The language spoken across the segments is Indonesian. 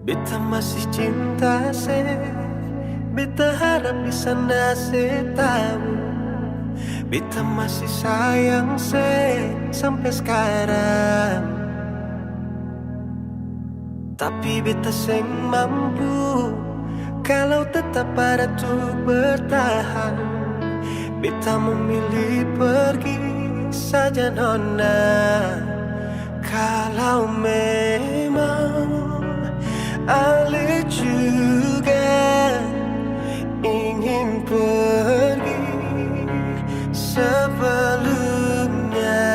Beta masih cinta se, beta harap di sana se tahu. Beta masih sayang se sampai sekarang. Tapi beta seng mampu kalau tetap ada tuh bertahan. Beta memilih pergi saja nona. Kalau memang Ale juga ingin pergi sebelumnya,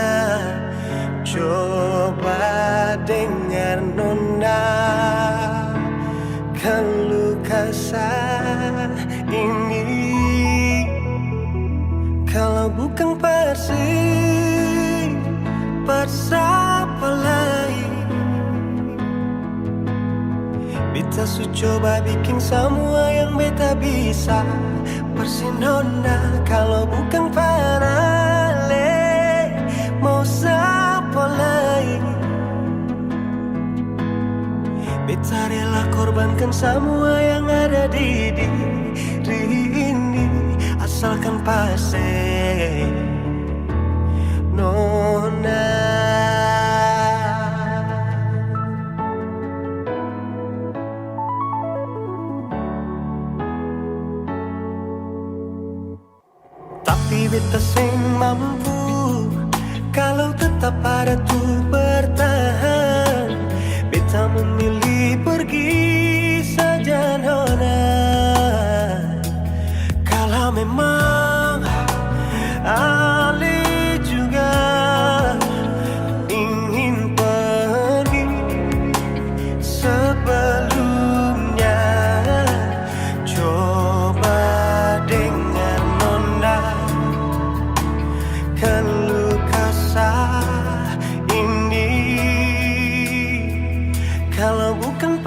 coba dengar nona, keluh kesah ini. Kalau bukan siapa lain? Beta su coba bikin semua yang beta bisa. Persinona kalau bukan parale, mau siapa lain? Beta rela korbankan semua yang ada di diri ini, asalkan pasti nona. Tapi beta seng mampu kalau tetap ada tuh bertahan. Beta memilih pergi saja nona. Kalau memang Ale juga ingin pergi sebelumnya, coba dengar nona, keluh kesah ini. Kalau bukan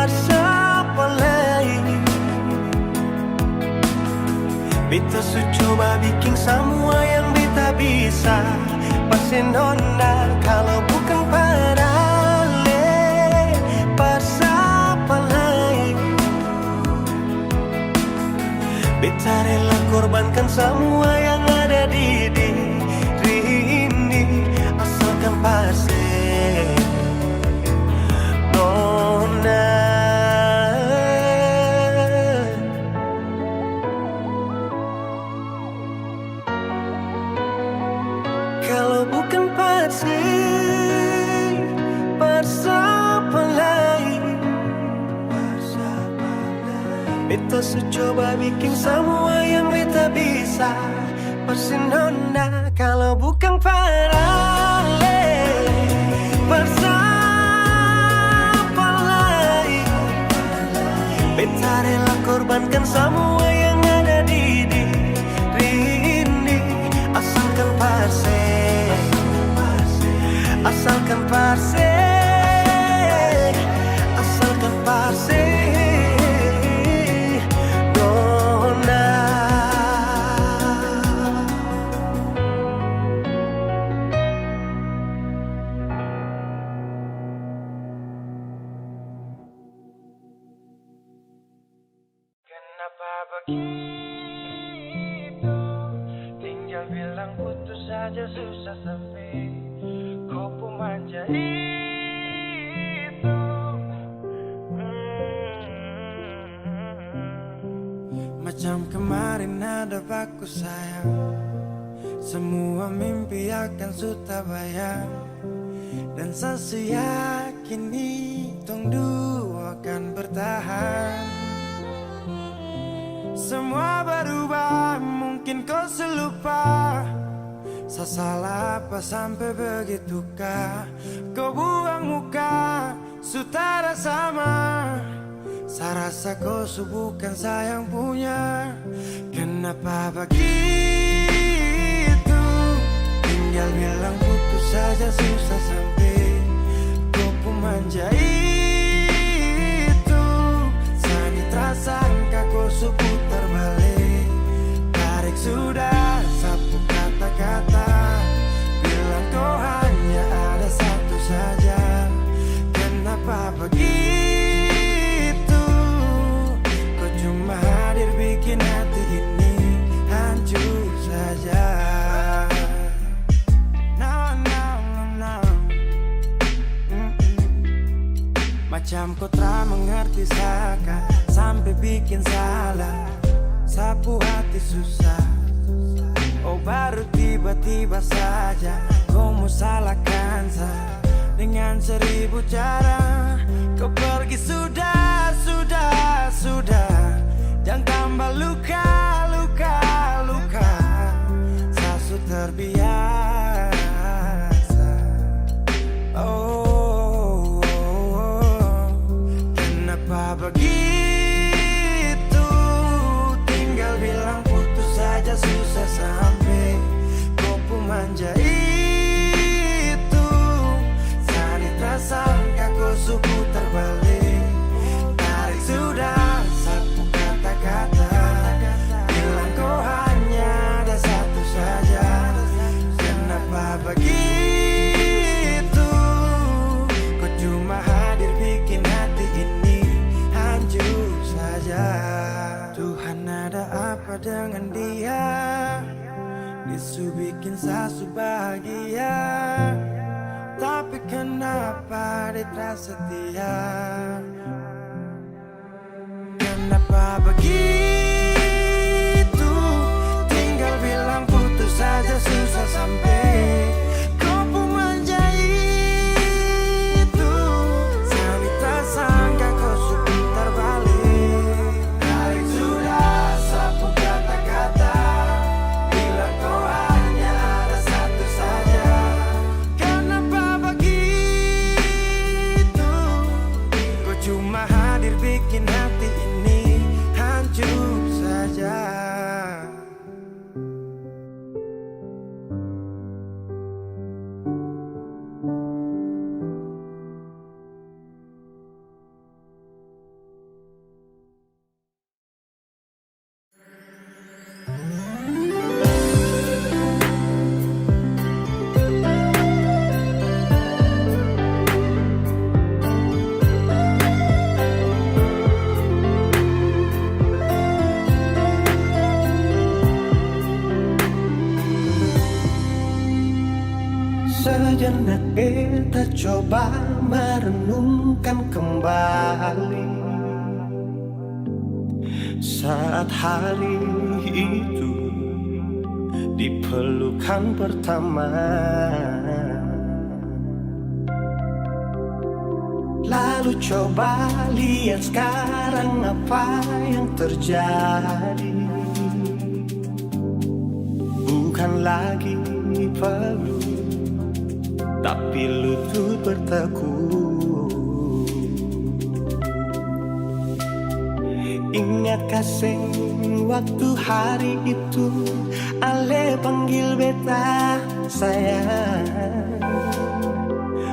siapa lain? Beta su coba bikin semua yang beta bisa. Pasti nona kalau bukan parale, siapa lain? Beta rela korbankan semua yang ada di diri ini, asalkan pasti nona. Kalau bukan siapa lain? Beta su coba bikin semua yang beta bisa. Pasti nona kalau bukan parale, siapa lain? Beta rela korbankan semua yang ada di diri ini, asalkan pasti, asalkan pasti, asalkan pasti nona. Kenapa begitu? Tinggal bilang putus saja susah sampai kau pun manja itu. Macam kemarin ada baku sayang, semua mimpi akan sudah bayang. Dan saya yakin tong dua akan bertahan. Semua berubah, mungkin kau selupa. Saya salah apa sampai begitukah? Kau buang muka, sutara sama. Saya rasa kau bukan saya yang punya. Kenapa begitu? Tinggal bilang putus saja susah sampai kau pun manja itu. Sani terasa angka kau putar balik. Tarik sudah sapu kata-kata, bilang kau hanya ada satu saja. Malam kau tak mengerti saka, sampai bikin salah, sapu hati susah. Oh baru tiba-tiba saja kau mau salahkan saya dengan 1000 cara. Kau pergi sudah, sudah, sudah. Jangan tambah luka, luka, luka. Saya sudah terbiasa. Oh, kenapa begitu? Tinggal bilang putus saja susah sampai kau pun manja itu. Sani tak sangka kau suku terbalik. Tarik sudah sapu kata-kata, bilang kau hanya ada satu saja. Kenapa begitu? Kau cuma hadir bikin hati ini hancur saja. Tuhan ada apa dengan dia? Bisu bikin sasu bahagia, tapi kenapa dia tak setia? Kenapa begitu? Tinggal bilang putus saja susah sampai kau pun manja itu. Sani tak sangka kau suka terbalik. Tarik sudah sapu kata-kata, bilang kau hanya ada satu saja. Kenapa begitu? Kau cuma hadir bikin hati ini hancur saja. Sejenak beta coba merenungkan kembali saat hari itu di pelukan pertama. Lalu coba lihat sekarang apa yang terjadi. Bukan lagi peluk, tapi lutut bertekuk. Ingat kasih waktu hari itu Ale panggil beta sayang.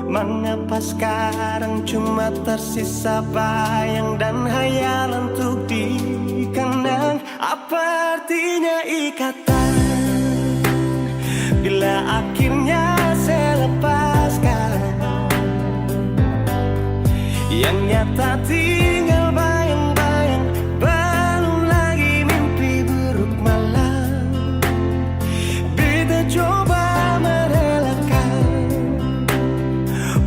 Mengapa sekarang cuma tersisa bayang dan hayalan untuk dikenang? Apa artinya ikatan bila akhirnya saya lepaskan? Yang nyata tinggal bayang-bayang, belum lagi mimpi buruk malam. Beta coba merelakan,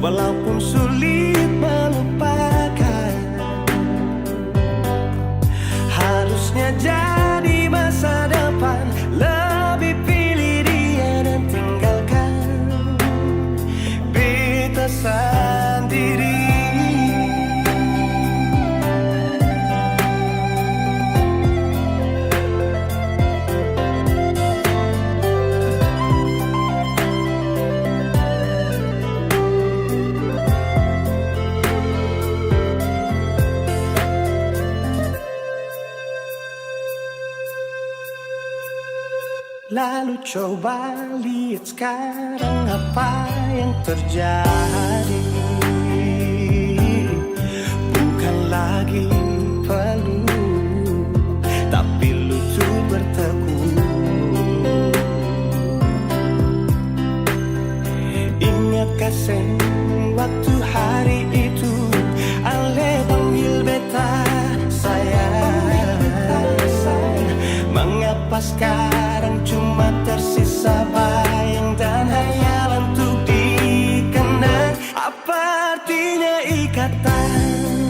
walaupun sulit melupakan. Harusnya jadi masa depan, lebih pilih dia dan tinggalkan beta sendiri. Lalu coba lihat sekarang apa yang terjadi. Bukan lagi peluk, tapi lutut bertekuk. Ingat kasih waktu hari itu Ale panggil beta sayang. Mengapa sekarang cuma tersisa bayang dan hayalan untuk dikenang? Apa artinya ikatan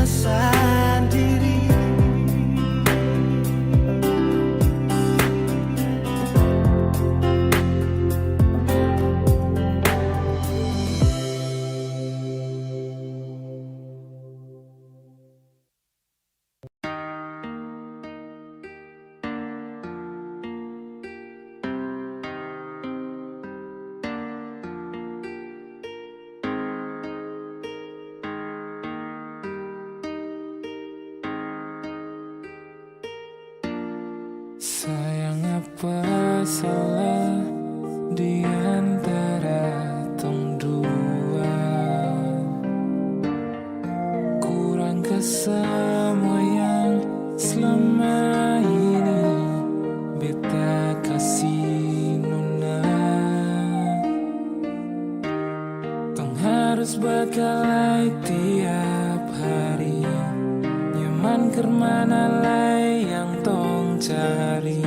beta sendiri. Sayang, apa salah di antara tong dua? Kurang ke semua yang selama ini beta kasih nona. Tong harus berkelahi tiap hari, nyaman kermana lay yang tong cari.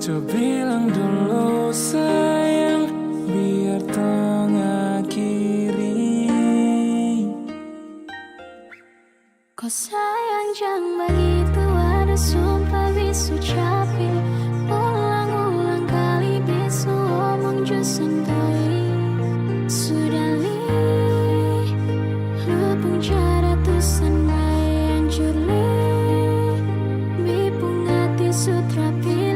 Coba bilang dulu sayang, biar tong akhiri. Kau sayang jangan begitu, ada sumpah bisu capi. Ulang-ulang kali bisu omong jus sendiri. Sudah li, lupung cara tusan mayan jurli. Bipung hati sutra pilih.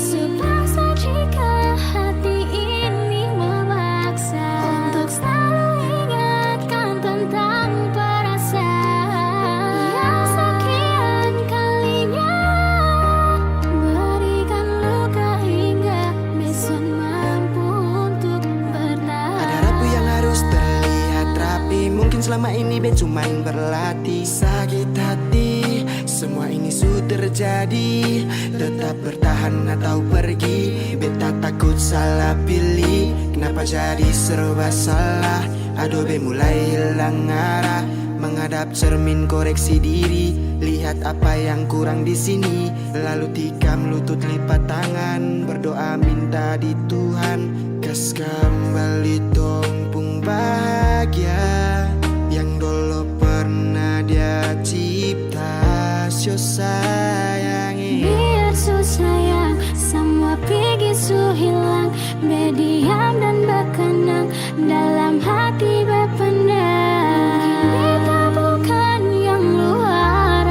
Besok bangsa jika hati ini memaksa untuk selalu ingatkan tentang perasaan yang sekian kalinya berikan luka hingga besok mampu untuk bertahan. Ada rapi yang harus terlihat rapi, mungkin selama ini be cuman berlatih. Sakit hati, semua ini sudah terjadi. Tetap bertahan atau pergi, beta takut salah pilih. Kenapa jadi serba salah? Aduh be mulai hilang arah. Menghadap cermin koreksi diri, lihat apa yang kurang di sini. Lalu tikam lutut lipat tangan, berdoa minta di Tuhan. Kas kembali tompung bahagia yang dulu pernah dia cipta. Syo sayangi, Biar su sayang, semua pergi su hilang. Berdiam dan berkenang, dalam hati berpendam. Kita bukan yang luar.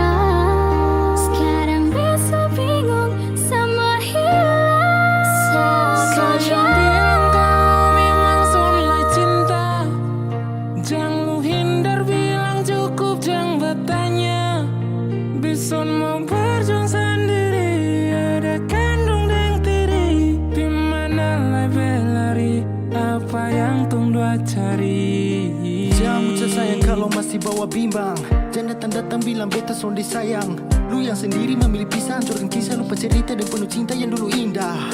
Sekarang bisa bingung, semua hilang saja. Bilang kau memang soleh cinta, jangan lu hindar, bilang cukup, jangan bertanya. Bison mau berjuang sendiri, ada kandung dan tiri. Di mana lah berlari, apa yang tong dua cari. Jangan muncul sayang kalau masih bawa bimbang. Jangan datang-datang bilang beta sonde sayang. Lu yang sendiri memilih pisah, hancurkan kisah, lupa cerita dan penuh cinta yang dulu indah.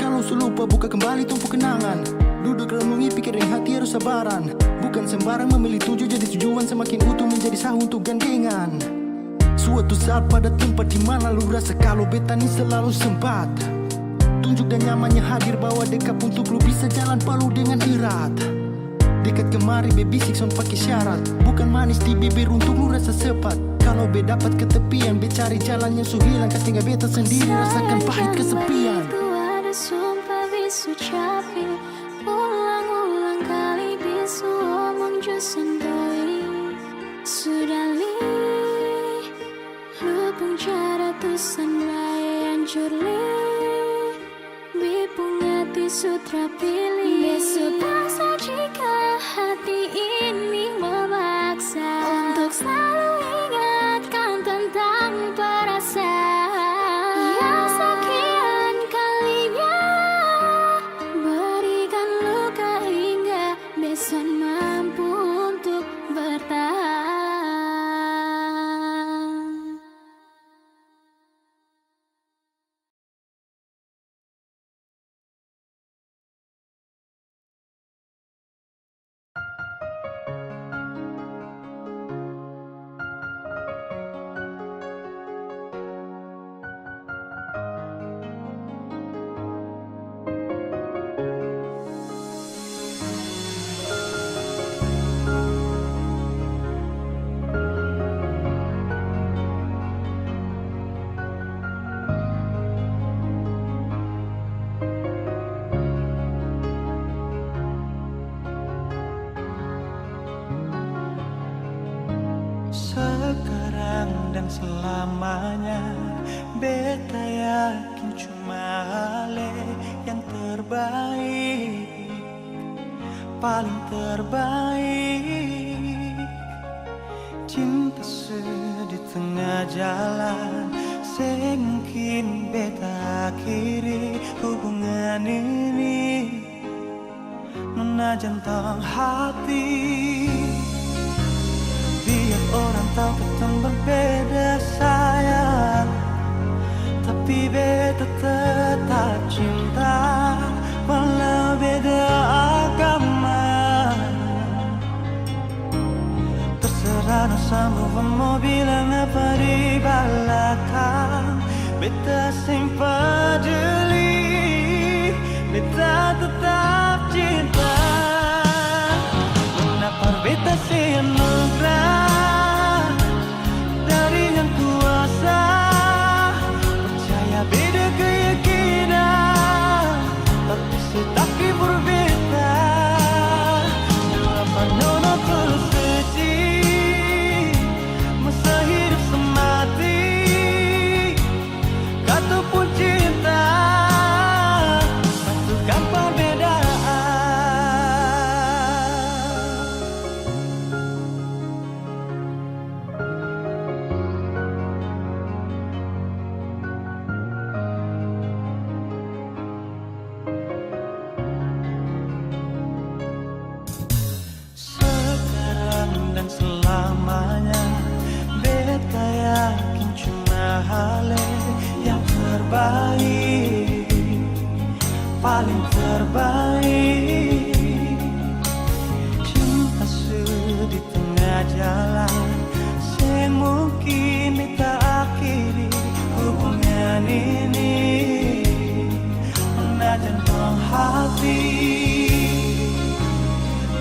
Kalau su lupa buka kembali tumpu kenangan. Duduk renungi pikirin hati harus sabaran. Bukan sembarang memilih tujuh jadi tujuan, semakin utuh menjadi sah untuk gandengan. Suatu saat pada tempat di mana lu rasa kalau beta ini selalu sempat. Tunjuk dan nyamannya hadir, bawa dekat untuk lu bisa jalan palu dengan erat. Dekat kemari be bisik son pakai syarat, bukan manis di bibir untuk lu rasa sepat. Kalau be dapat ketepian, be cari jalan yang su hilang, kas tinggal beta sendiri rasakan pahit kesepian. Itu ada sumpah bisu capi. Ulang-ulang kali bisu omong jus sendiri. Sudah li, lupung cara tusan layan jurli. Bipung hati sutra pilih. Besok bangsa jika hati ini memaksa untuk selalu ingatkan tentang perasaan yang sekian kalinya berikan luka hingga besok mampu untuk bertahan. sekarang dan selamanya. Beta yakin cuma Ale yang terbaik, paling terbaik. Cinta di tengah jalan, semungkin beta akhiri hubungan ini. Nona jantung hati, biar orang tahu kita berbeda sayang, tapi beta tetap cinta walau beda agama. Terserah sama mau bilang apa di belakang, beta sing peduli, beta tetap cinta. Kenapa beta sing anugerah dari yang kuasa, percaya beda keyakinan, tapi setaki berbeda. Kenapa nona tulus suci, masa hidup semati, kata pun cinta, satukan perbedaan. Sekarang dan selamanya, beta yakin cuma Ale yang terbaik, paling terbaik. Cinta di tengah jalan, semungkin beta akhiri hubungan ini. Jantung hati,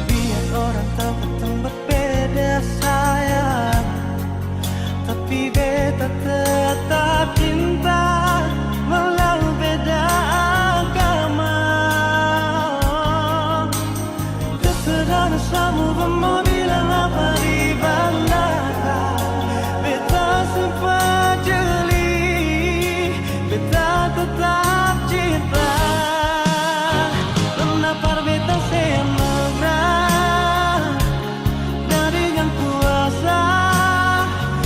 biar orang tahu kita berbeda sayang, tapi beta tetap cinta walau beda agama. Terserah sama mau bilang apa di belakang, beta sempat jeli, beta tetap cinta. Kenapa beta semangat dari yang kuasa,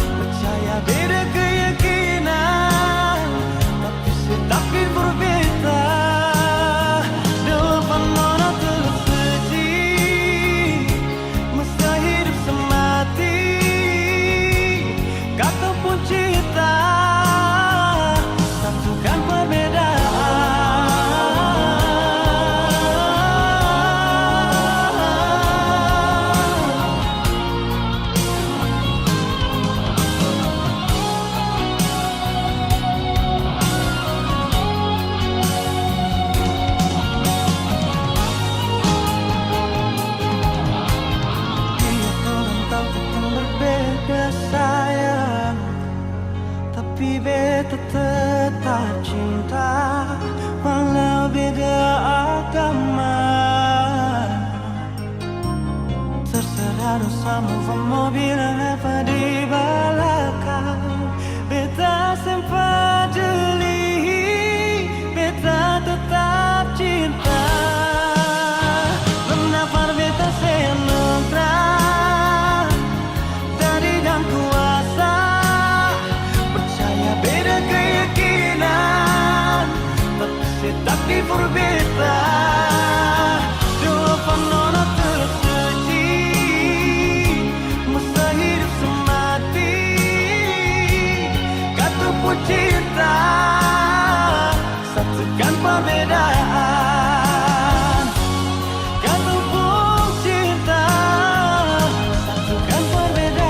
percaya beda keyakinan, tapi setaki berbeda. Depan nona tulus suci, masa hidup semati, kata pun cinta, satukan perbedaan. Biar orang tahu kita berbeda sayang, tapi beta tetap cinta walau beda agama. Terserah dosamu mau bilang apa di belakang, beta sempat jeli, beta tetap cinta. Kenapa beta senugrah dari yang kuasa, percaya beda keyakinan, tapi setaki berbeda. Depan nona tulus suci, masa hidup semati, kata pun cinta, satukan perbedaan. Kata pun cinta, satukan perbedaan.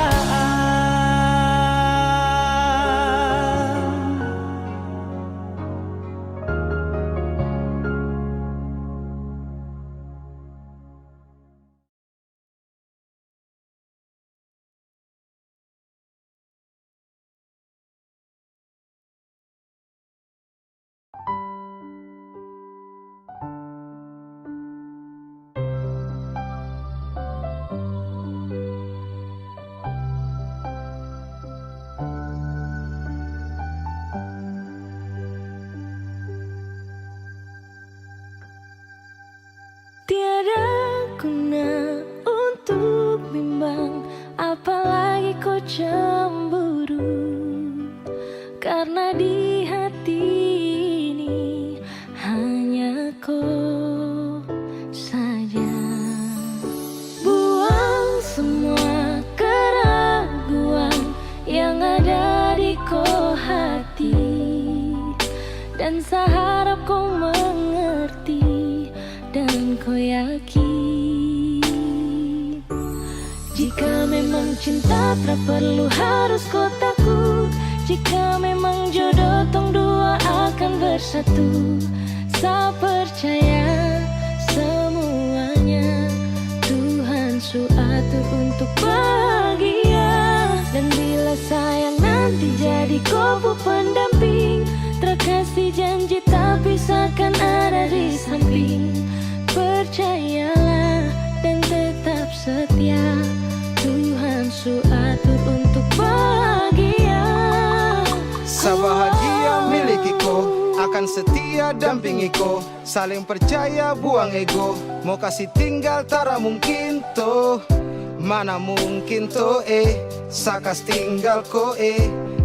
cemburu, karena di hati ini hanya kau saja. Buang semua keraguan yang ada di kau hati, dan saya harap kau mengerti dan kau yakin. Jika memang cinta tak perlu harus kau takut, jika memang jodoh tong dua akan bersatu. Saya percaya semuanya Tuhan su atur untuk bahagia. Dan bila sayang nanti jadi kau pendamping, terkasih janji tapi seakan ada di samping. Percayalah dan tetap setia, Tuhan su atur untuk bahagia. Sabahagia milikiku, akan setia dampingiku, saling percaya buang ego. Mau kasih tinggal tara mungkin toh, mana mungkin toh sakas tinggal ko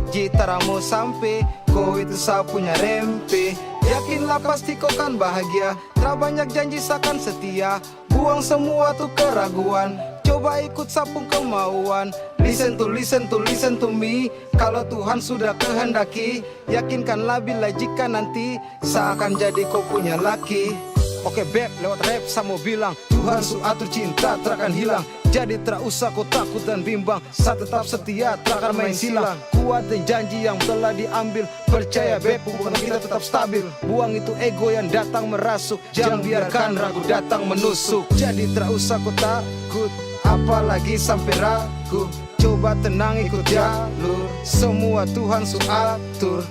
jitara mau sampai ko itu saya punya rempe. Yakinlah pasti kau kan bahagia, tak banyak janji sakan setia. Buang semua tuh keraguan, coba ikut sapung kemauan. Listen to me. Kalau Tuhan sudah kehendaki, yakinkanlah bila jika nanti seakan jadi kau punya laki. Oke beb, lewat rap saya mau bilang, Tuhan su atur cinta terakan hilang. Jadi tak usah kau takut dan bimbang, saya tetap setia terakan main silang. Kuatin janji yang telah diambil, percaya beb hubungan kita tetap stabil. Buang itu ego yang datang merasuk, jangan biarkan ragu datang menusuk. Jadi tak usah kau takut, apalagi sampai ragu. Coba tenang ikut jalur, semua Tuhan su atur.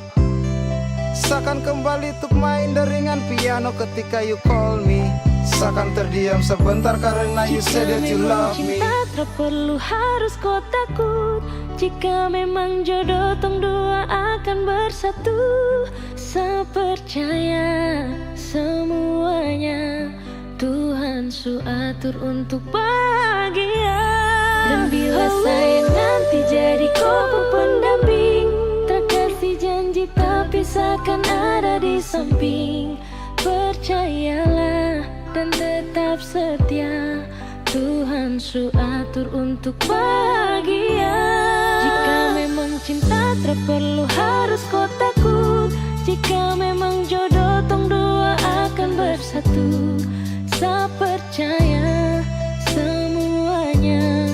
Seakan kembali untuk main deringan piano ketika you call me. Seakan terdiam sebentar karena you said that you love me. Cinta tak perlu harus kau takut, jika memang jodoh tong dua akan bersatu. Saya percaya semuanya Tuhan su atur untuk bahagia. Dan bila saya nanti jadi kau pendamping, terkasih janji tapi seakan ada di samping. Percayalah dan tetap setia, Tuhan su atur untuk bahagia. Jika memang cinta tak perlu harus kau takut, jika memang jodoh tong dua akan bersatu. Saya percaya semuanya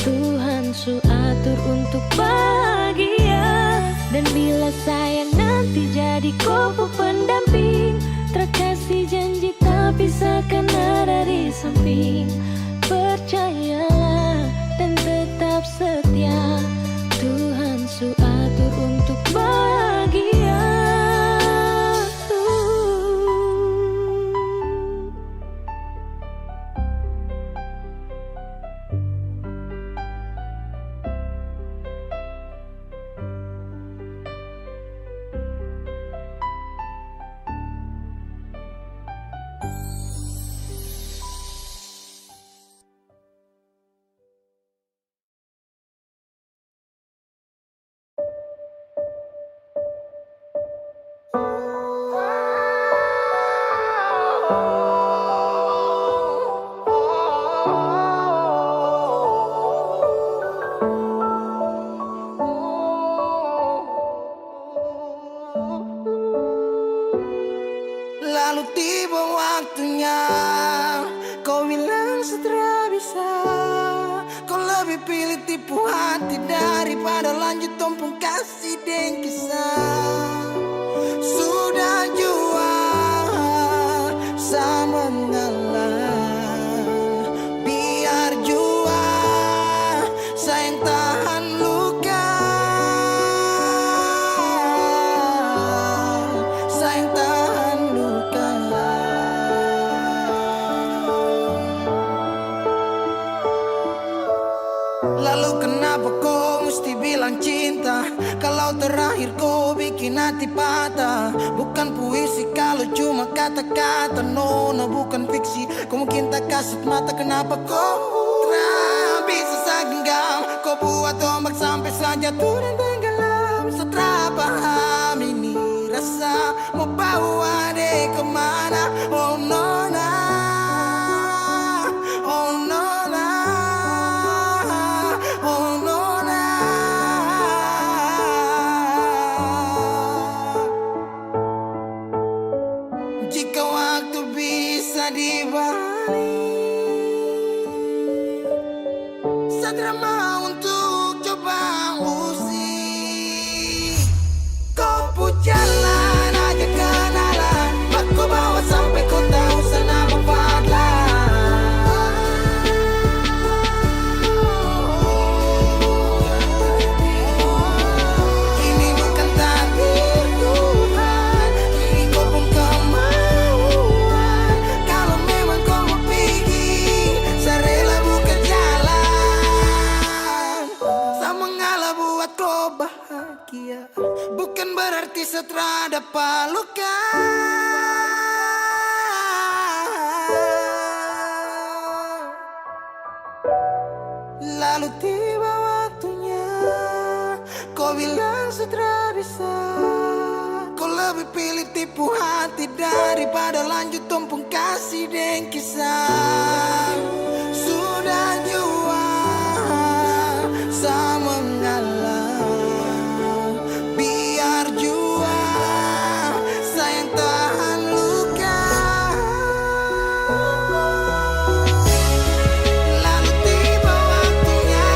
Tuhan su atur untuk bahagia. Dan bila sayang nanti jadi kau pendamping, terkasih janji tapi seakan ada di samping. Percayalah dan tetap setia, Tuhan su atur untuk bahagia. Lalu tiba waktunya, kau bilang setelah bisa. Kau lebih pilih tipu hati daripada lanjut tompong kasih dan kisah. Sudah jual sama mengalah, biar jua sayang tahan luka. Sayang tahan luka. Lalu kenapa kau mesti bilang cinta, kalau terakhir kau bikin hati patah? Bukan puisi kalau cuma kata-kata, no, bukan fiksi. Kau mungkin tak kasut mata, kenapa kau bisa segenggam? Kau buat ombak sampai jatuh dan tenggelam setelah paham ini rasa mau bawa dek kemana. Oh nona, oh nona, oh nona. Jika waktu bisa dibalik, Satria mau untuk coba usik. Kau jalan aja kenalan, aku bawa sampai kau tahu sana ini bukan takdir Tuhan, ini kau pun kemauan. Kalau memang kau mau pergi, saya rela buka jalan. Saya mengalah buat kau bahagia, bukan berarti setelah dapat luka. Lalu tiba waktunya, kau bilang setelah bisa. Kau lebih pilih tipu hati daripada lanjut tumpung kasih dan kisah. Sudah jua, saya mengalah. Biar jua, saya tahan luka. Lalu tiba waktunya,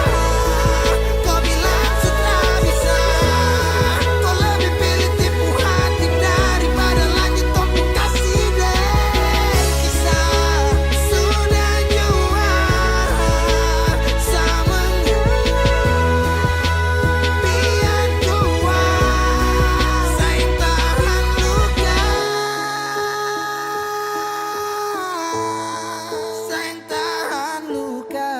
kau bilang sudah bisa. Kau lebih pilih tipu hati daripada lanjut tumpuk kasih dan kisah. Sudah jua, saya mengalah. Biar jua, saya tahan luka. Saya tahan luka.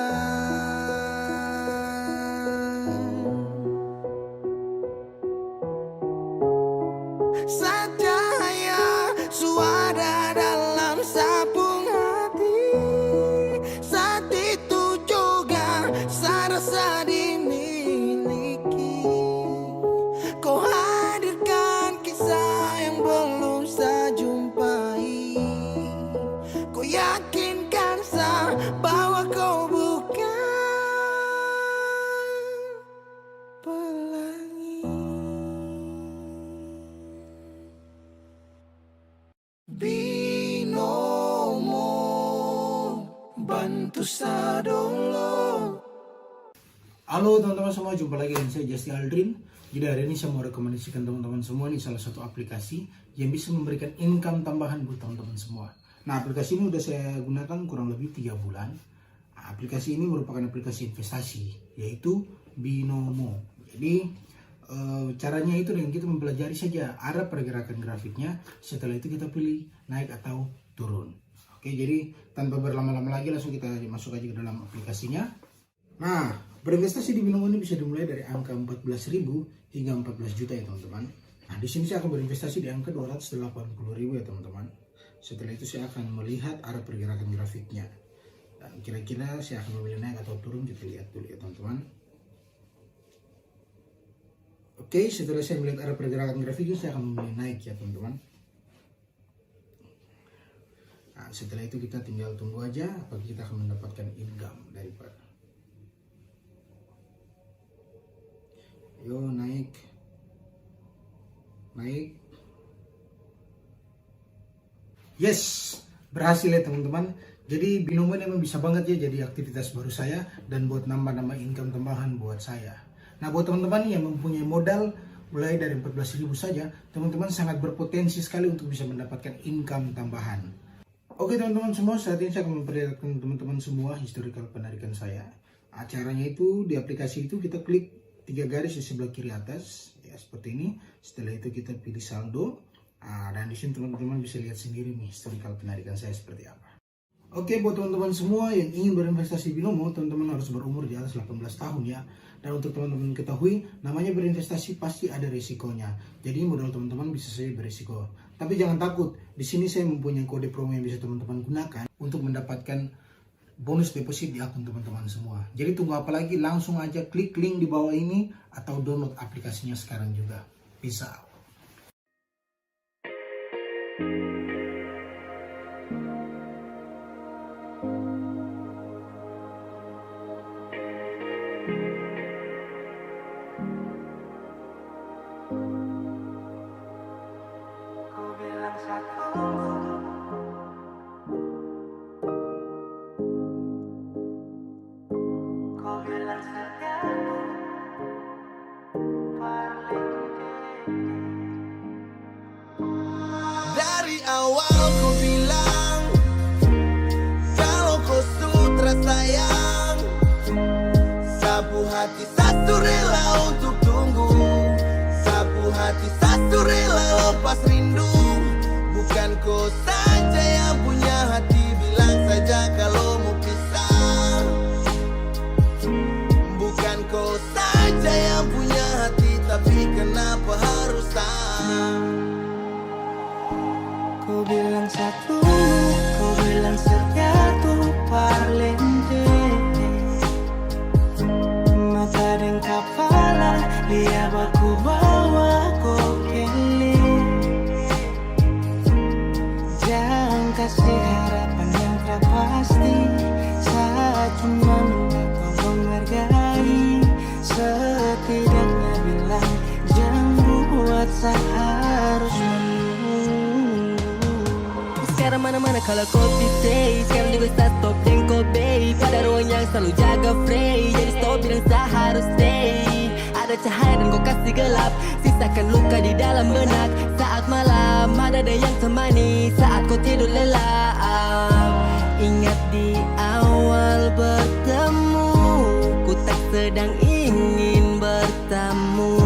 Cahaya suara dalam sabung hati. Saat itu juga saya rasa dimiliki. Kau hadirkan kisah yang belum saya jumpai. Kau yakinkan saya bahwa kau bukan pelangi. Binomo bantu sadolo. Halo teman-teman semua, jumpa lagi dengan saya Justy Aldrin. Jadi hari ini saya mau rekomendasikan teman-teman semua ini salah satu aplikasi yang bisa memberikan income tambahan buat teman-teman semua. Nah, aplikasi ini udah saya gunakan kurang lebih 3 bulan. Nah, aplikasi ini merupakan aplikasi investasi, yaitu Binomo. Jadi caranya itu dengan kita mempelajari saja arah pergerakan grafiknya. Setelah itu kita pilih naik atau turun. Oke, jadi tanpa berlama-lama lagi langsung kita masuk aja ke dalam aplikasinya. Nah, berinvestasi di Binomo ini bisa dimulai dari angka 14.000 hingga 14 juta ya teman-teman. Nah, di sini saya akan berinvestasi di angka 280.000 ya teman-teman. Setelah itu saya akan melihat arah pergerakan grafiknya. Dan kira-kira saya akan memilih naik atau turun, kita lihat dulu ya teman-teman. Oke, setelah saya melihat arah pergerakan grafiknya, saya akan memilih naik ya teman-teman. Nah, setelah itu kita tinggal tunggu aja apakah kita akan mendapatkan income daripada. Yo, naik. Yes, berhasil ya teman-teman. Jadi Binomo ini memang bisa banget ya jadi aktivitas baru saya dan buat nambah-nambah income tambahan buat saya. Nah, buat teman-teman yang mempunyai modal mulai dari 14.000 saja, teman-teman sangat berpotensi sekali untuk bisa mendapatkan income tambahan. Oke teman-teman semua, saat ini saya akan memperlihatkan teman-teman semua historical penarikan saya. Acaranya itu di aplikasi itu kita klik 3 garis di sebelah kiri atas, ya seperti ini. Setelah itu kita pilih saldo. Dan di sini teman-teman bisa lihat sendiri nih historical penarikan saya seperti apa. Oke, buat teman-teman semua yang ingin berinvestasi di Binomo, teman-teman harus berumur di atas 18 tahun ya. Dan untuk teman-teman ketahui, namanya berinvestasi pasti ada risikonya. Jadi modal teman-teman bisa saja berisiko. Tapi jangan takut, di sini saya mempunyai kode promo yang bisa teman-teman gunakan untuk mendapatkan bonus deposit di akun teman-teman semua. Jadi tunggu apa lagi, langsung aja klik link di bawah ini atau download aplikasinya sekarang juga. Bisa. Dari awal ku bilang kalau kau sutra sayang, sapu hati satu rela untuk tunggu, sapu hati satu rela lepas rindu. Bukan kau saja yang punya hati, bilang saja kalau mau pisah. Bukan kau saja yang punya hati, tapi kenapa harus Kau bilang satu, kau bilang setia tu parlente. Mata dan kepala, lihat aku bawa kau kele. Jangan kasih harapan yang tak pasti, saat cuma minta kau menghargai. Setidaknya bilang, jangan buat saya harus sekarang mana-mana kalau kopi stay. Sekarang juga start stop dan kobe pada ruang yang selalu jaga free. Jadi stop bilang saya harus stay. Ada cahaya dan kau kasih gelap, sisakan luka di dalam benak. Saat malam ada yang temani, saat kau tidur lelap. Ingat di awal bertemu, ku tak sedang ingin bertamu.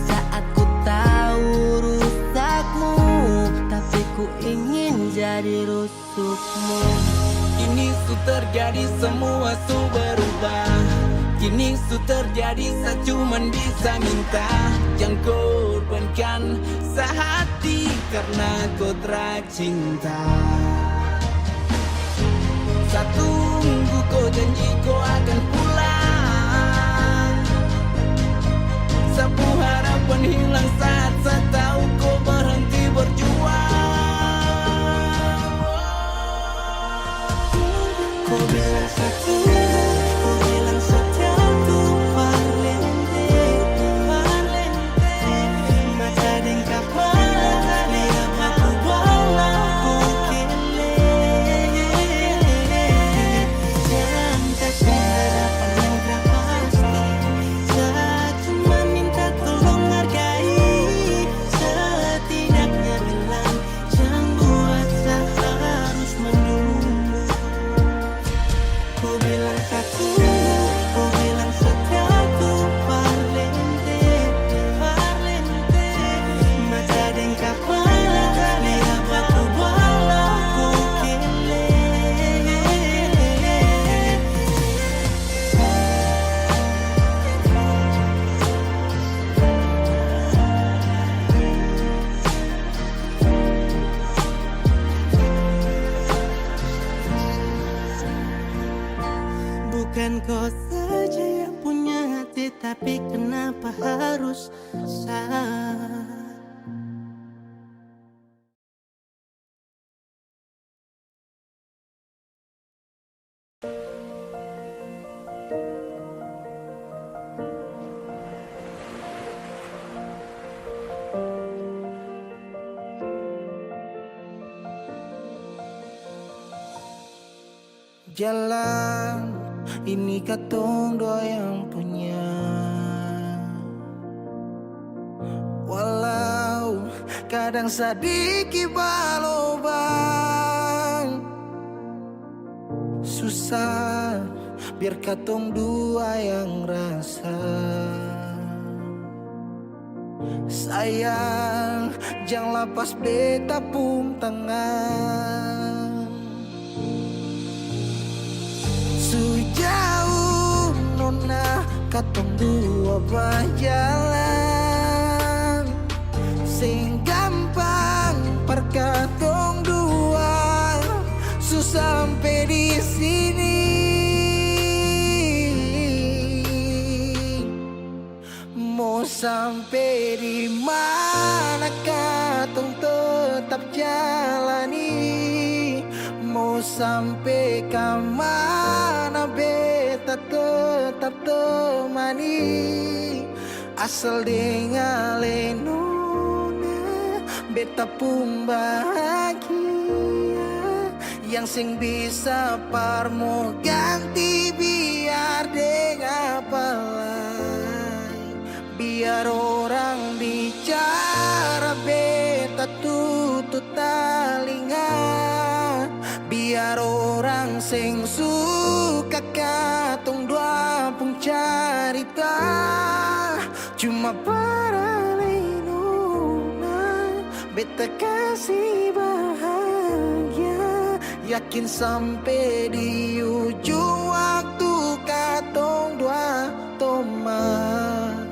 Saat ku tahu rusakmu, tapi ku ingin jadi rusukmu. Kini su terjadi semua su berubah. Kini su terjadi saya cuman bisa minta, jangan korbankan sehati karena kau tercinta. Saya tunggu kau janji kau akan pulang. Sapu harapan hilang saat saya tahu kau berhenti berjuang. Kau bilang satu, kau bilang setia tu parlente, parlente. Mata dan kepala, lihat aku bawa kau kele. Jangan kasih harapan yang tak pasti, saat cuma minta tolong hargai. Setidaknya bilang, jangan buat saya harus menunggu. Kau bilang satu, kau bilang setia tu parlente, parlente. Mata dan kepala, lihat aku bawa kau kele. Bukan kau saja yang punya hati, tapi kenapa harus saya? Jalan ini katong dua yang punya, walau kadang sedikit balobang. Susah biar katong dua yang rasa. Sayang jangan lepas beta pun tangan. Sejauh nona katong dua berjalan, sing gampang per katong dua, susah sampai di sini. sampai di mana katong tetap jalani, mau sampai ke mana beta tetap temani. Asal dengan lenona beta pun bahagia, yang sing bisa parmo ganti biar dengan apa lain. Biar orang bicara beta tutup telinga, biar orang sing suka katong dua pun carita. Cuma para lenona beta kasih bahagia, yakin sampai di ujung waktu katong dua teman,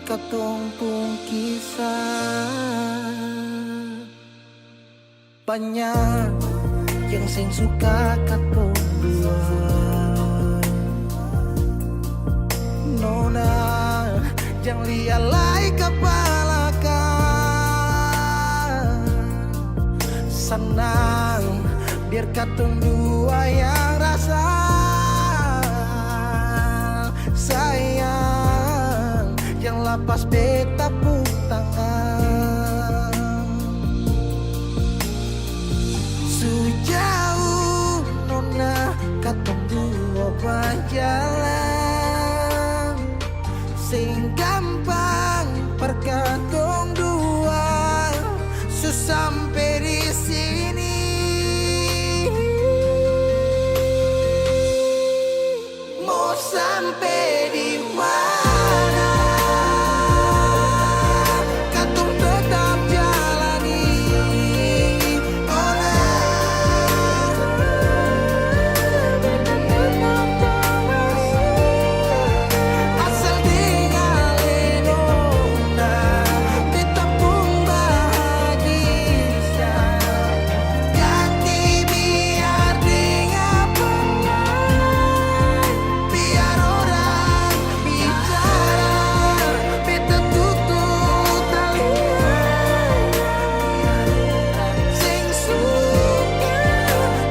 katong pun kisah. Banyak yang sing suka katong dua, nona jangan lialai kepala kan. Senang biar katong dua yang rasa sayang, yang lapas beta pun tangan. Sejauh nona katong dua berjalan, sing gampang perkatong dua sampai di sini. Mau sampai di mana katong tetap jalani. Asal dengan lenona beta pun bahagia, ganti biar dengan biar orang bicara beta tutup telinga. Sing suka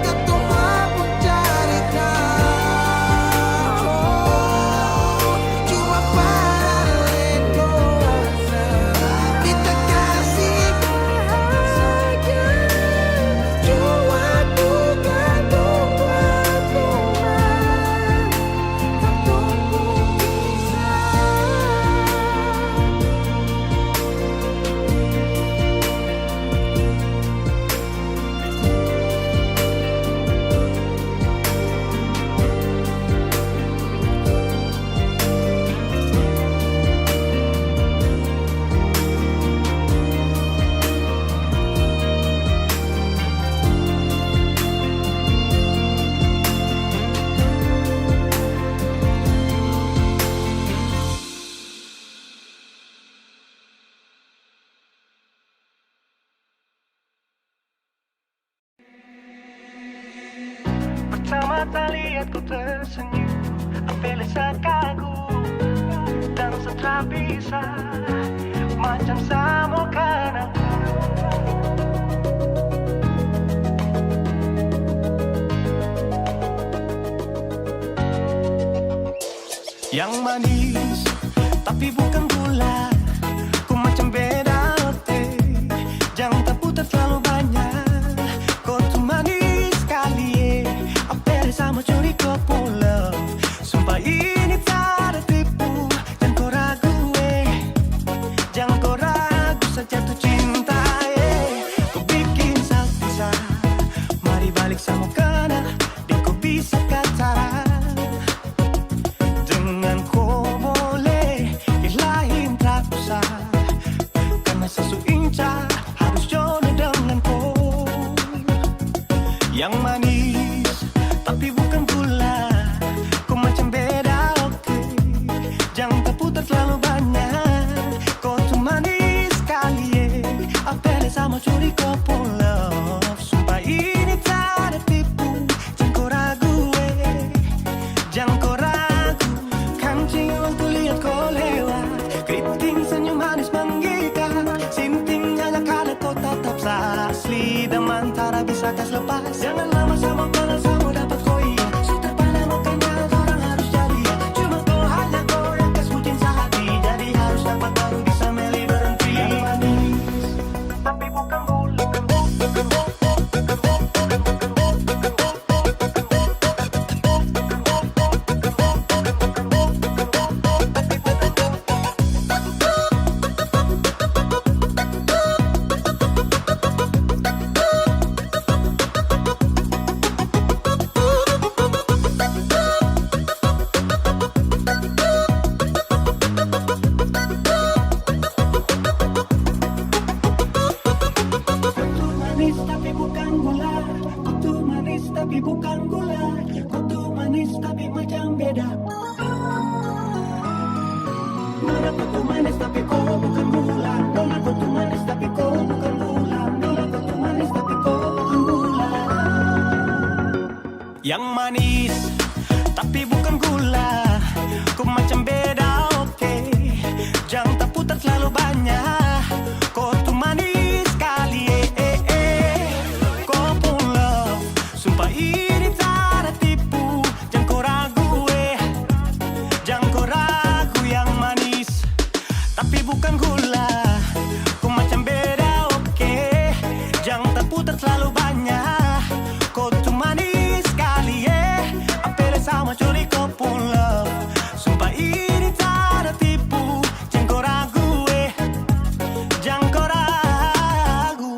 katong pun carita, cuma para lenona beta kasih bahagia, cuma bukan katong buat teman, katong pun kisah. Pertama kali lihat kau tersenyum, ambil sekagu dan setelah bisa macam sama kan aku. Yang manis tapi bukan gula, ku macam beda roti, jangan tak putar terlalu banyak. Kau tuh manis sekali, apel sama curi kau pula. Sumpah ini tak ada tipu, jangan kau ragu jangan kau ragu saja tuh cinta kau bikin salsa, mari balik sama kena, dan kau bisa kata. Dengan kau boleh ilahin tak sakas lepas. Jangan lama sama kalau sama dapat koi. Sudah pandai makanya orang harus jadi. Cuma kau hanya kau yang kesucian sehati. Jadi harus dapat baru bisa milih berhenti. Yang manis tapi bukan gula. Kutu manis tapi bukan gula. Kutu manis tapi macam beda. Nona kutu manis tapi kau bukan gula. Nona kutu manis tapi kau bukan gula. Nona kutu manis tapi kau bukan gula. Yang manis tapi bukan gula. Kau macam beda, oke. Jangan tak putar terlalu banyak. Kau tuh manis sekali, Kau pun love, sumpah ini tak ada tipu. Jangan kau ragu, jangan kau ragu. Yang manis tapi bukan gula. Kau macam beda, oke. Jangan tak putar terlalu banyak. Kau tuh manis sekali, apel sama curi kau pun love. Sumpah ini tak ada tipu. Jangan kau ragu, jangan kau ragu.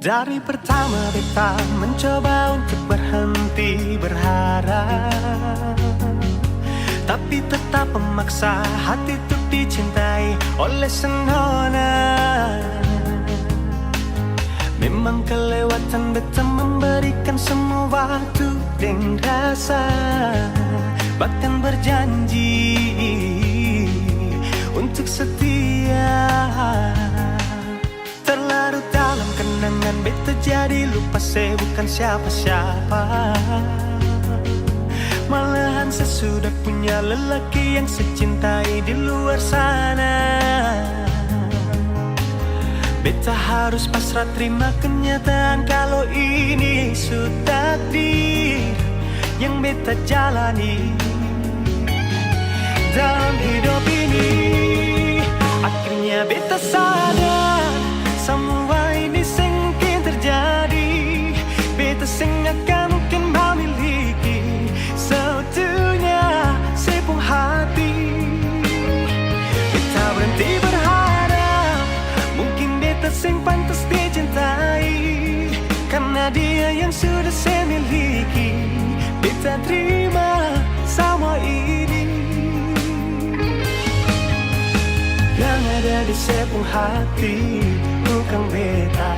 Dari pertama beta mencoba untuk berhenti berharap, tapi tetap memaksa hati untuk dicintai oleh senona. Memang kelewatan beta memberikan semua waktu dan rasa, bahkan berjanji untuk setia. Terlarut dalam kenangan beta jadi lupa saya bukan siapa-siapa. Malahan saya sudah punya lelaki yang saya cintai di luar sana. Beta harus pasrah terima kenyataan kalau ini sudah takdir yang beta jalani. Dalam hidup ini akhirnya beta sadar semua ini mungkin terjadi. Beta akan mungkin memiliki seutuhnya sepenuh hati. Beta berhenti berharap mungkin beta pantas dicintai, karena dia yang sudah saya miliki. Beta terima semua ini yang ada di sepenuh hati, bukan beta.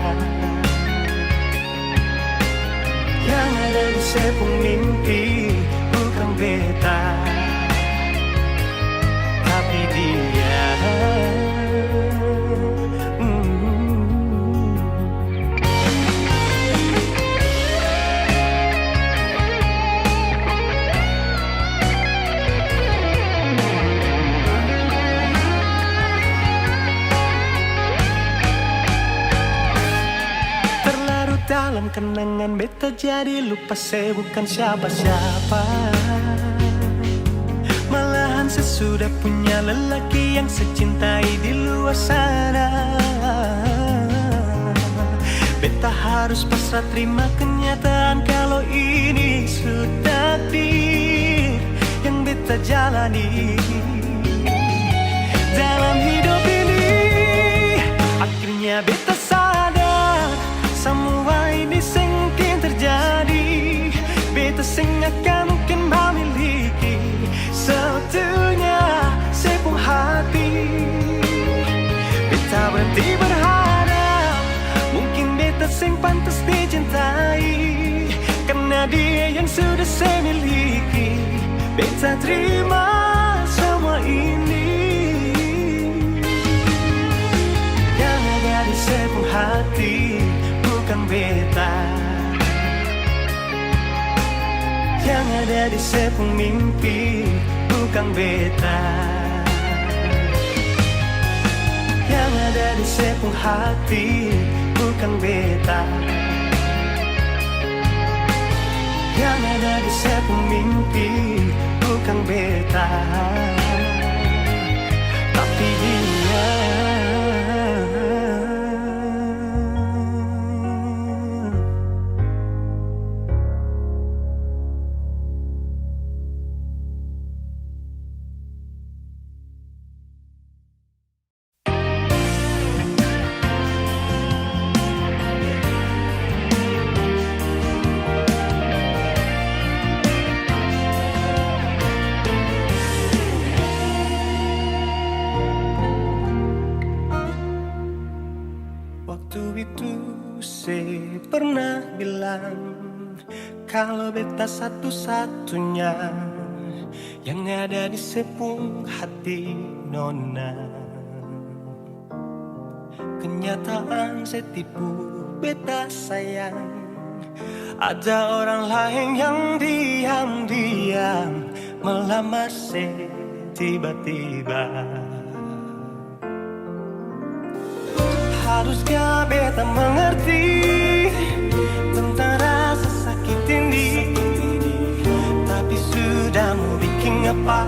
Yang ada di sepenuh mimpi, bukan beta, tapi dia. Dalam kenangan beta jadi lupa saya bukan siapa-siapa. Malahan saya sudah punya lelaki yang saya cintai di luar sana. Beta harus pasrah terima kenyataan kalau ini sudah takdir yang beta jalani. dalam hidup ini. Akhirnya beta sadar semua ini sengkin terjadi. Beta sing akan mungkin memiliki seutuhnya sepenuh hati. Beta berhenti berharap mungkin beta sing pantas dicintai, karena dia yang sudah saya miliki. Beta terima semua ini. Yang ada di sepenuh hati bukan beta, yang ada di sepenuh mimpi bukan beta, yang ada di sepenuh hati bukan beta, yang ada di sepenuh mimpi bukan beta, tapi dia. Waktu itu saya pernah bilang kalau beta satu-satunya yang ada di sepenuh hati nona. Kenyataan saya tipu beta sayang, ada orang lain yang diam-diam melamar saya tiba-tiba. Haruskah beta mengerti tentang rasa sakit ini, tapi sudah mau bikin apa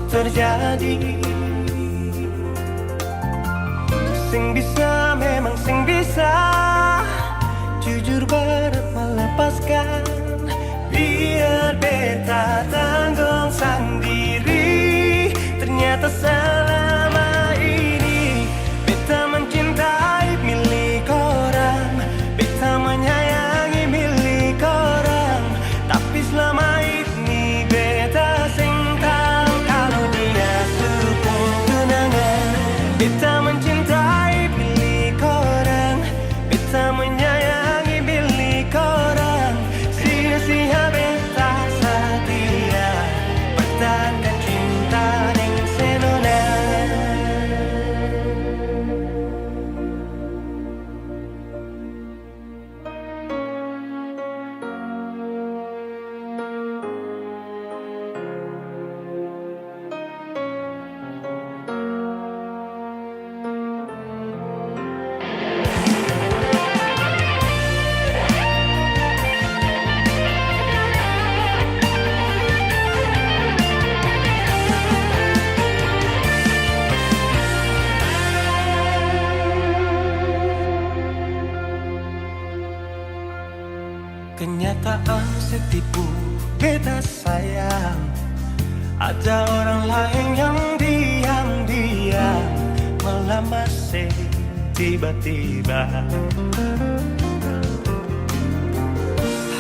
terjadi. Sing bisa memang sing bisa, jujur berat melepaskan. Biar beta tanggung sendiri, ternyata selama ini beta mencintai milik orang, beta menyayangi milik orang, tapi selama ini beta sing tahu kalau dia sepenuh tunangan. Beta mencintai milik orang, beta menyayangi milik orang, sia-sia beta setia pertahankan cinta yang senona. Kenyataan setipu beta sayang, ada orang lain yang diam-diam melamar saya tiba-tiba.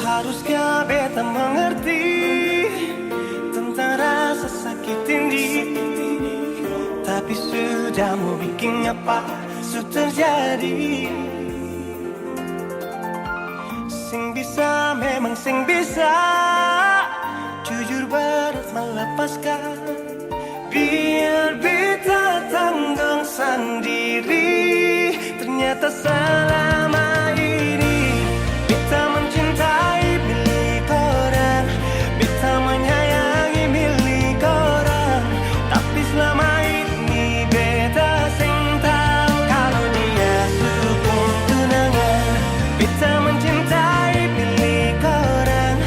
Haruskah beta mengerti tentang rasa sakit ini, tapi sudah mau bikin apa terjadi. Sing bisa memang sing bisa, jujur berat melepaskan. Biar beta tanggung sendiri, ternyata selama ini beta mencintai milik orang, beta menyayangi milik orang, tapi selama ini beta sing tahu kalau dia sepenuh tunangan. Beta mencintai milik orang,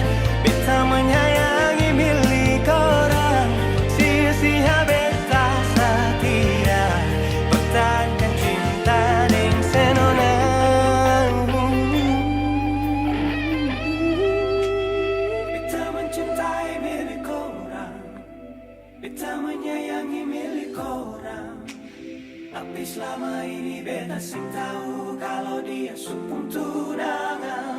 beta menyayangi milik orang, sia-sia beta setia pertahankan cinta yang senona. sing tahu kalau dia supung tunangan.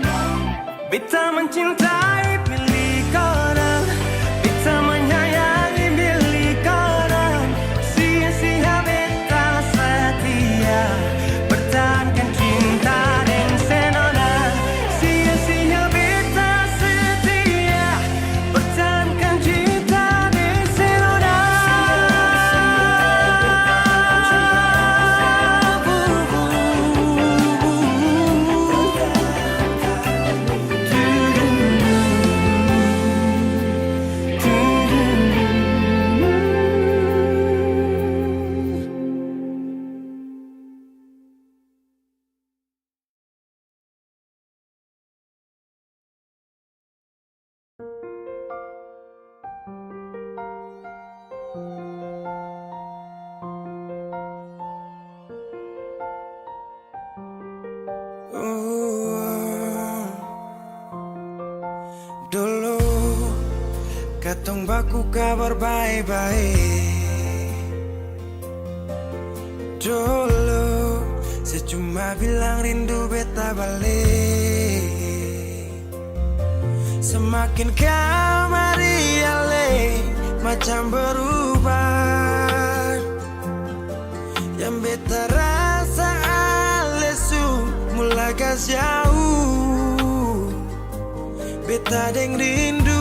Beta mencintai milik orang, beta menyayangi milik orang. Sia-sia beta setia bertahankan cinta dan senona. Sia-sia beta setia bertahankan cinta dan senona. Dulu katong baku kabar baik-baik. Dulu saya cuma bilang rindu beta balik. Semakin kamari ale macam berubah. Yang beta rasa alesu mulai gas jauh. Beta deng rindu.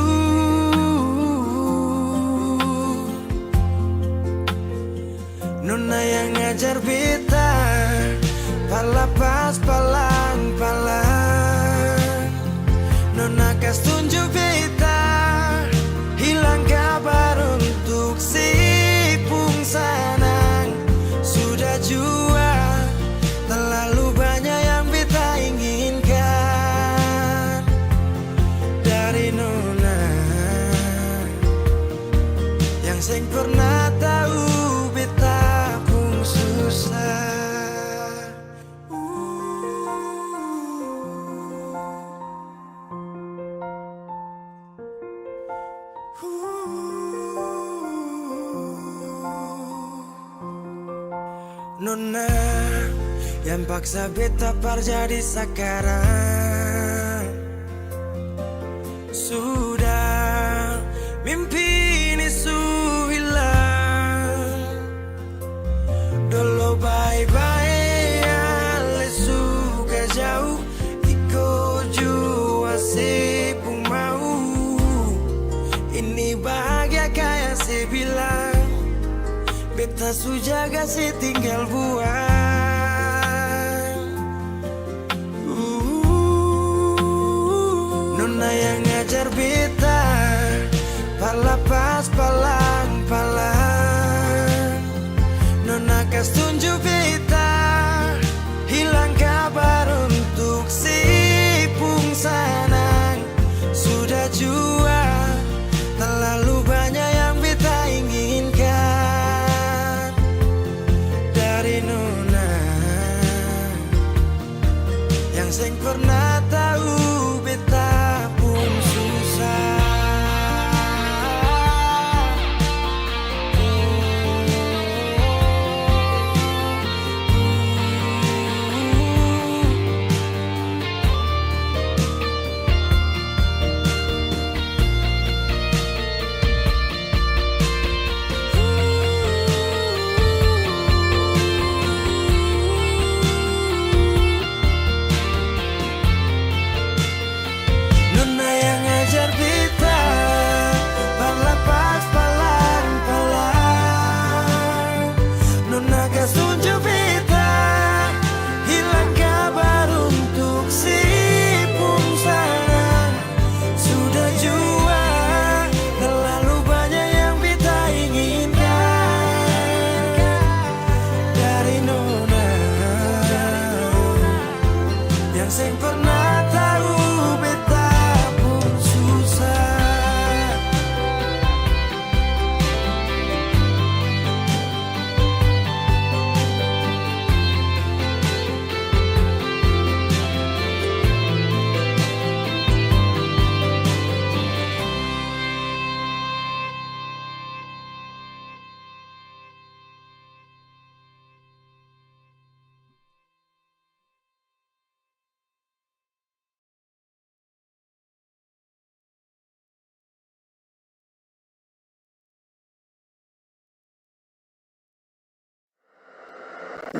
Nona yang ngajar beta palapas palang-palang. Nona kas tunjuk beta hilang kabar untuk si pungsanang. Sudah jua terlalu banyak yang beta inginkan dari Nona yang seng pernah tahu beta pun susah. Nona yang paksa beta par jadi sekarang. Sudah mimpi ini su hilang. Dulu bye-bye ale suka jauh. Iko jua sepung mau. Ini bahagia kayak saya bilang. Beta su jaga si tinggal buang. Nona yang ngajar beta palapas palang-palang. Nona kas tunjuk beta hilang kabar untuk si pungsanang. Sudah jua terlalu banyak yang beta inginkan dari Nona yang seng pernah tahu beta pun susah.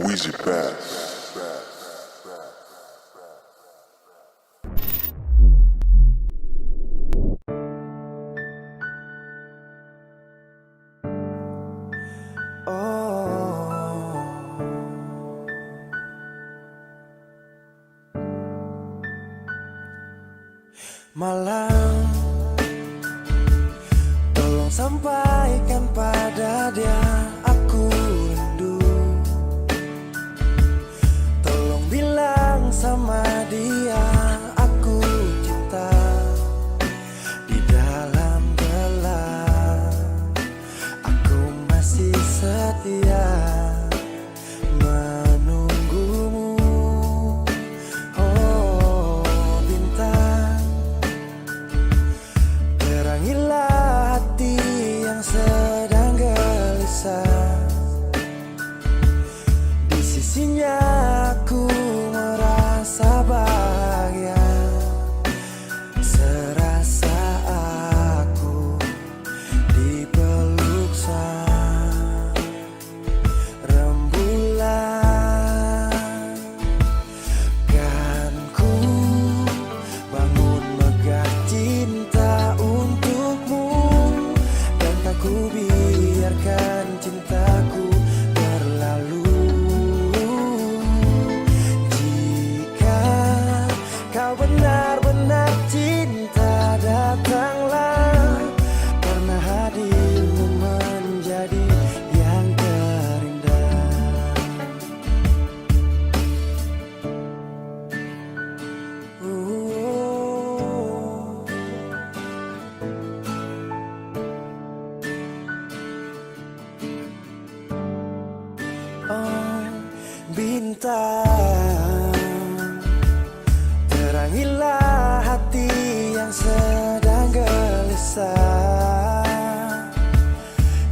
Wheezy Bass. Malam, tolong sampaikan pada dia aku rindu. Tolong bilang sama dia aku cinta. Di dalam gelap aku masih setia menunggumu. Oh bintang, terangilah hati yang sedang gelisah. Di sisinya aku merasa bahagia, serasa aku dipeluk sang rembulan. Kan ku bangun megah cinta untukmu, dan tak ku biarkan cintaku berlalu. Jika kau benar-benar cinta, datanglah, karena hadirmu menjadi yang terindah. Oh bintang, terangilah hati yang sedang gelisah.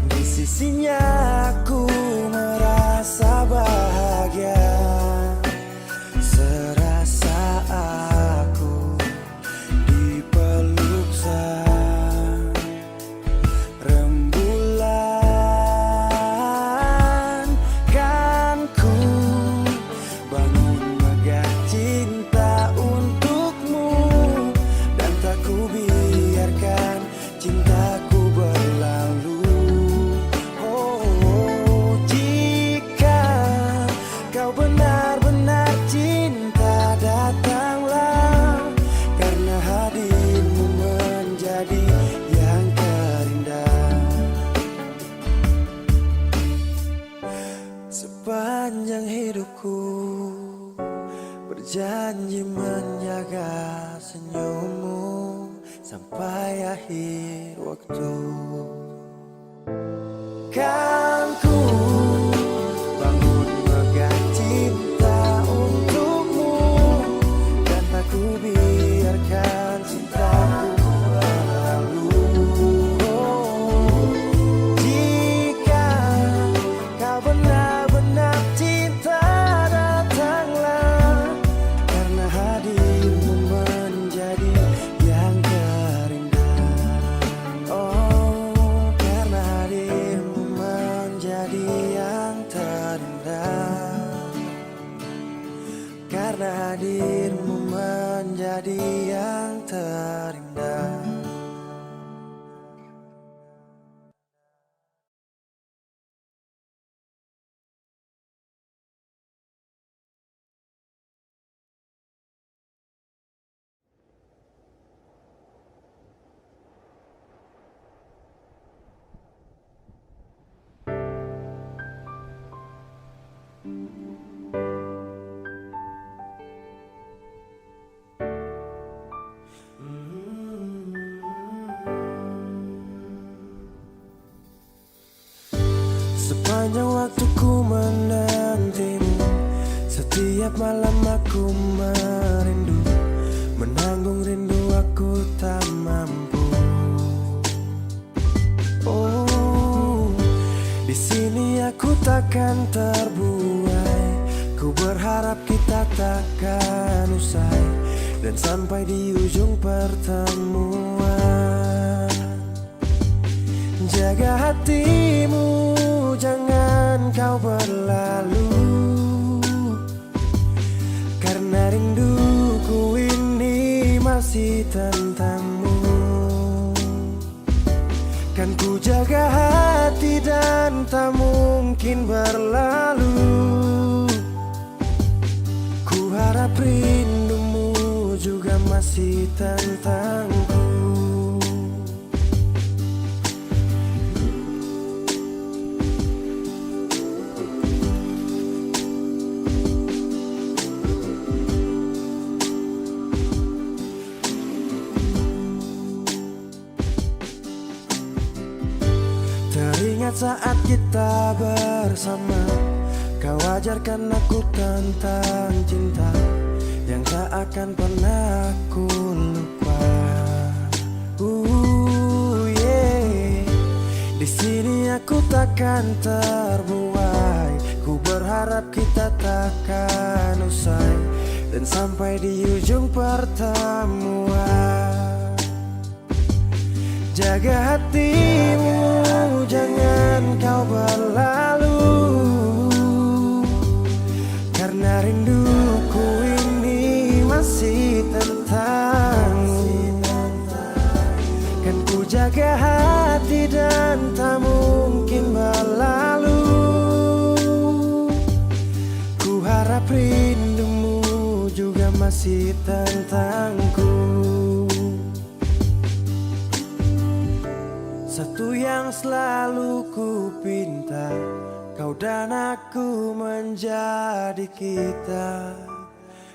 Di sisinya aku merasa bahagia, serasa aku dipeluk sang rembulan. Kan ku bangun megah cinta untukmu, dan tak ku biarkan cintaku berlalu. Oh jika kau benar-benar cinta, datanglah, karena hadirmu menjadi yang terindah. Sepanjang hidupku berjanji menjaga senyummu sampai akhir waktu. Kan ku bangun megah cinta untukmu, dan tak ku biarkan cintaku berlalu. Jika kau benar-benar cinta, datanglah, karena hadirmu menjadi yang terindah. Oh karena hadirmu menjadi yang terindah, karena hadirmu menjadi yang terindah. Sepanjang waktu ku menantimu, setiap malam aku merindu, menanggung rindu aku tak mampu. Oh, di sini aku takkan terbuai, ku berharap kita takkan usai, dan sampai di ujung pertemuan. Jaga hatimu, jangan kau berlalu. masih tentangmu. Kan ku jaga hati dan tak mungkin berlalu. Ku harap rindumu juga masih tentangku. Teringat saat kita bersama, kau ajarkan aku tentang cinta yang tak akan pernah ku lupa. Yeah. Di sini aku takkan terbuai. Ku berharap kita takkan usai dan sampai di ujung pertemuan. Jaga hatimu, jangan kau berlalu, karena rinduku ini masih tentangmu. Kan ku jaga hati dan tak mungkin berlalu. Ku harap rindumu juga masih tentangku. Satu yang selalu ku pinta, kau dan aku menjadi kita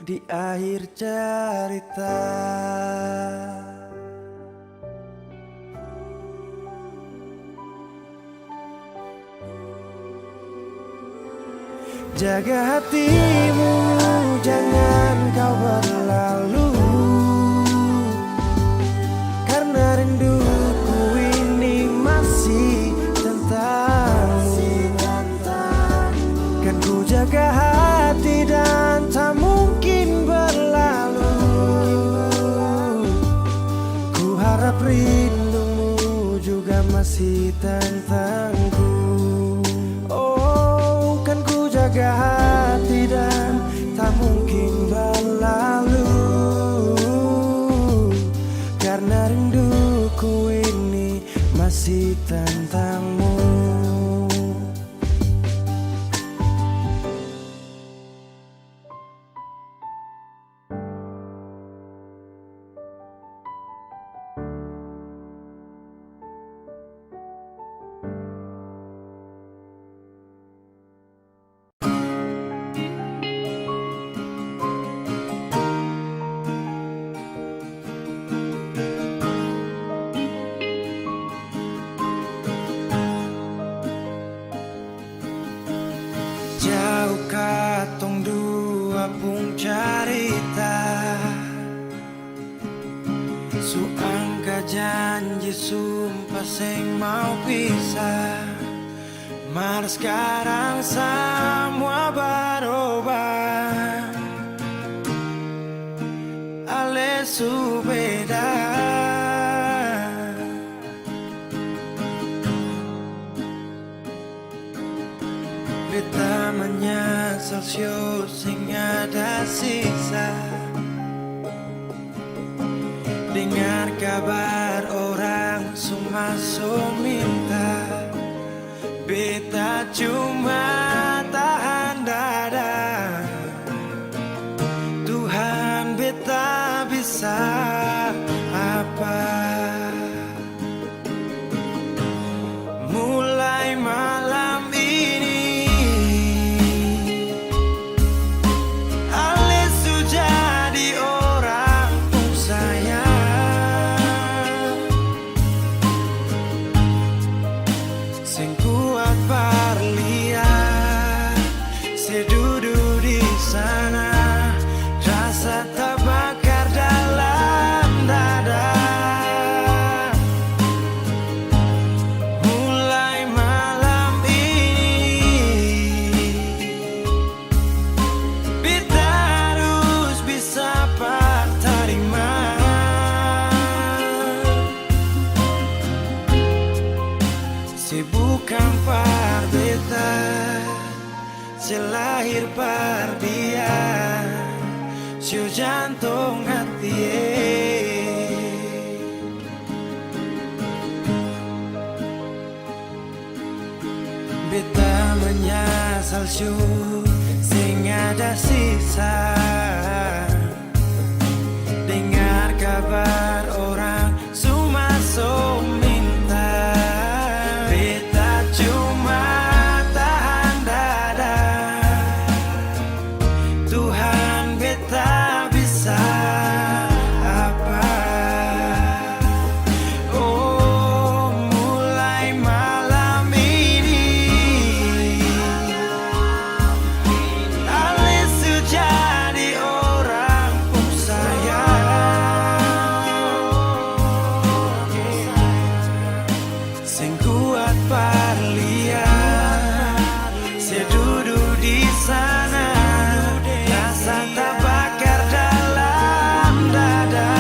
di akhir cerita. Jaga hatimu, jangan kau berlalu, karena rinduku ini masih tentangmu. Kan ku jaga hati dan tak mungkin berlalu. Ku harap rindumu juga masih tentangku. Oh, kan ku jaga hati dan tak mungkin berlalu, karena rinduku ini masih tentangmu. Jauh katong dua pung carita, suangka janji sumpah seng mau pisah. Mar sekarang semua berubah, ale su beda. Beta menyesal sio sing ada sisa. Dengar kabar orang semua minta, beta cuma tahan dada. Tuhan beta bisa apa? Mulai malam ini ale sudah di orang pun sayang. Sing kuat berlian, sedudu di sana, rasa terbakar dalam dada. Mulai malam ini beta harus bisa terima. Se bukan par beta, se lahir par dia, se jantung hati. salju sing ada sisa. Dengar kabar orang Sumaso minta, beta cuma tahan dada. Tuhan beta bisa apa? Oh, mulai malam ini Alisu jadi orang sing kuat parlia, saya duduk di sana, rasa terbakar dalam dada.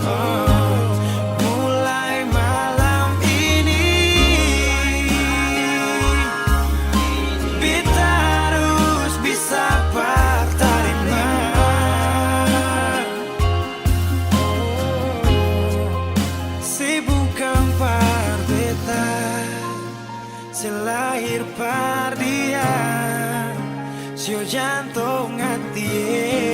Oh, mulai malam ini kita harus bisa berterima. Si bukan par beta, si lahir par dia, si jantung hati.